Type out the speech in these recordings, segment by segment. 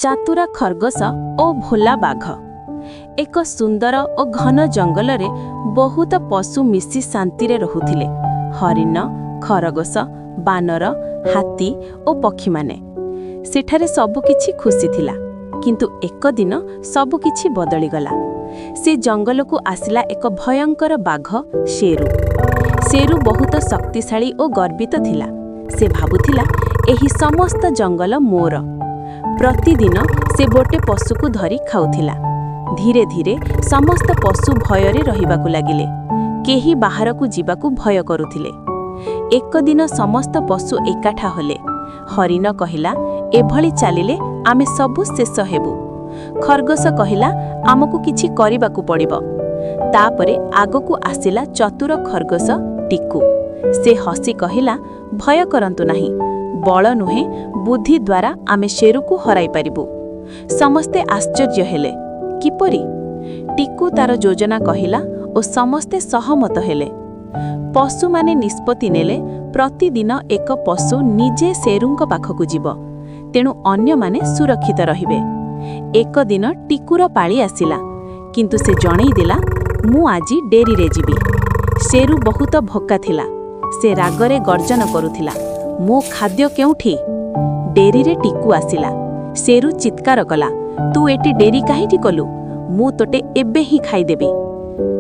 ଚାତୁରା ଖରଗୋଶ ଓ ଭୋଲା ବାଘ। ଏକ ସୁନ୍ଦର ଓ ଘନ ଜଙ୍ଗଲରେ ବହୁତ ପଶୁ ମିଶି ଶାନ୍ତିରେ ରହୁଥିଲେ। ହରିଣ, ଖରଗୋଶ, ବାନର, ହାତୀ ଓ ପକ୍ଷୀମାନେ। ସେଠାରେ ସବୁକିଛି ଖୁସି ଥିଲା। କିନ୍ତୁ ଏକ ଦିନ ସବୁକିଛି ବଦଳିଗଲା। ସେ ଜଙ୍ଗଲକୁ ଆସିଲା ଏକ ଭୟଙ୍କର ବାଘ ଶେରୁ। ଶେରୁ ବହୁତ ଶକ୍ତିଶାଳୀ ଓ ଗର୍ବିତ ଥିଲା। ସେ ଭାବୁଥିଲା, ଏହି ସମସ୍ତ ଜଙ୍ଗଲ ମୋର। ପ୍ରତିଦିନ ସେ ଗୋଟେ ପଶୁକୁ ଧରି ଖାଉଥିଲା। ଧୀରେ ଧୀରେ ସମସ୍ତ ପଶୁ ଭୟରେ ରହିବାକୁ ଲାଗିଲେ। କେହି ବାହାରକୁ ଯିବାକୁ ଭୟ କରୁଥିଲେ। ଏକ ଦିନ ସମସ୍ତ ପଶୁ ଏକାଠା ହେଲେ। ହରିଣ କହିଲା, ଏଭଳି ଚାଲିଲେ ଆମେ ସବୁ ଶେଷ ହେବୁ। ଖରଗୋଶ କହିଲା, ଆମକୁ କିଛି କରିବାକୁ ପଡ଼ିବ। ତାପରେ ଆଗକୁ ଆସିଲା ଚତୁର ଖରଗୋଶ ଟିକୁ। ସେ ହସି କହିଲା, ଭୟ କରନ୍ତୁ ନାହିଁ। ବଳ ନୁହେଁ, ବୁଦ୍ଧି ଦ୍ୱାରା ଆମେ ଶେରୁକୁ ହରାଇ ପାରିବୁ। ସମସ୍ତେ ଆଶ୍ଚର୍ଯ୍ୟ ହେଲେ। କିପରି? ଟିକୁ ତାର ଯୋଜନା କହିଲା ଓ ସମସ୍ତେ ସହମତ ହେଲେ। ପଶୁମାନେ ନିଷ୍ପତ୍ତି ନେଲେ, ପ୍ରତିଦିନ ଏକ ପଶୁ ନିଜେ ଶେରୁଙ୍କ ପାଖକୁ ଯିବ। ତେଣୁ ଅନ୍ୟମାନେ ସୁରକ୍ଷିତ ରହିବେ। ଏକ ଦିନ ଟିକୁର ପାଳି ଆସିଲା। କିନ୍ତୁ ସେ ଜଣେଇ ଦେଲା, ମୁଁ ଆଜି ଡେରିରେ ଯିବି। ଶେରୁ ବହୁତ ଭୋକା ଥିଲା। ସେ ରାଗରେ ଗର୍ଜନ କରୁଥିଲା, ମୋ ଖାଦ୍ୟ କେଉଁଠି? ଡେରିରେ ଟିକୁ ଆସିଲା। ଶେରୁ ଚିତ୍କାର କଲା, ତୁ ଏଠି ଡେରି କାହିଁକି କଲୁ? ମୁଁ ତୋତେ ଏବେ ହିଁ ଖାଇଦେବି।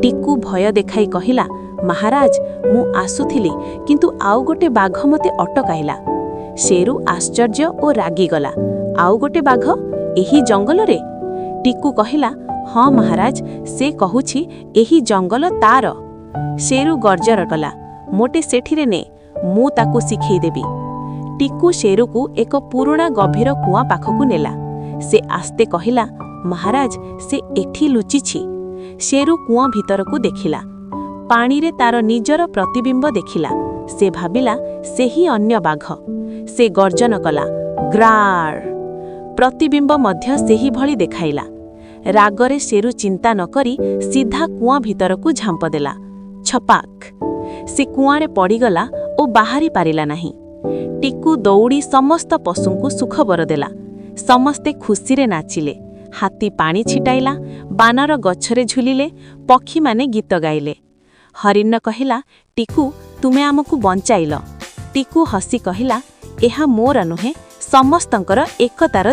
ଟିକୁ ଭୟ ଦେଖାଇ କହିଲା, ମହାରାଜ, ମୁଁ ଆସୁଥିଲି, କିନ୍ତୁ ଆଉ ଗୋଟେ ବାଘ ମୋତେ ଅଟକାଇଲା। ଶେରୁ ଆଶ୍ଚର୍ଯ୍ୟ ଓ ରାଗିଗଲା। ଆଉ ଗୋଟେ ବାଘ ଏହି ଜଙ୍ଗଲରେ? ଟିକୁ କହିଲା, ହଁ ମହାରାଜ, ସେ କହୁଛି ଏହି ଜଙ୍ଗଲ ତାର। ଶେରୁ ଗର୍ଜନ କଲା, ମୋଟେ ସେଠିରେ ନେ, ମୁଁ ତାକୁ ଶିଖେଇଦେବି। ଟିକୁ ଶେରୁକୁ ଏକ ପୁରୁଣା ଗଭୀର କୂଅ ପାଖକୁ ନେଲା। ସେ ଆସ୍ତେ କହିଲା, ମହାରାଜ, ସେ ଏଠି ଲୁଚିଛି। ଶେରୁ କୂଅ ଭିତରକୁ ଦେଖିଲା। ପାଣିରେ ତାର ନିଜର ପ୍ରତିବିମ୍ବ ଦେଖିଲା। ସେ ଭାବିଲା, ସେହି ଅନ୍ୟ ବାଘ। ସେ ଗର୍ଜନ କଲା, ଗ୍ରାର୍। ପ୍ରତିବିମ୍ବ ମଧ୍ୟ ସେହିଭଳି ଦେଖାଇଲା। ରାଗରେ ଶେରୁ ଚିନ୍ତା ନ କରି ସିଧା କୂଅ ଭିତରକୁ ଝାମ୍ପ ଦେଲା। ଛପାକ୍! ସେ କୂଅରେ ପଡ଼ିଗଲା ଓ ବାହାରି ପାରିଲା ନାହିଁ। ଟିକୁ ଦୌଡ଼ି ସମସ୍ତ ପଶୁଙ୍କୁ ସୁଖବର ଦେଲା। ସମସ୍ତେ ଖୁସିରେ ନାଚିଲେ। ହାତୀ ପାଣି ଛିଟାଇଲା, ବାନର ଗଛରେ ଝୁଲିଲେ, ପକ୍ଷୀମାନେ ଗୀତ ଗାଇଲେ। ହରିଣ କହିଲା, ଟିକୁ, ତୁମେ ଆମକୁ ବଞ୍ଚାଇଲ। ଟିକୁ ହସି କହିଲା, ଏହା ମୋର ନୁହେଁ, ସମସ୍ତଙ୍କର ଏକତାର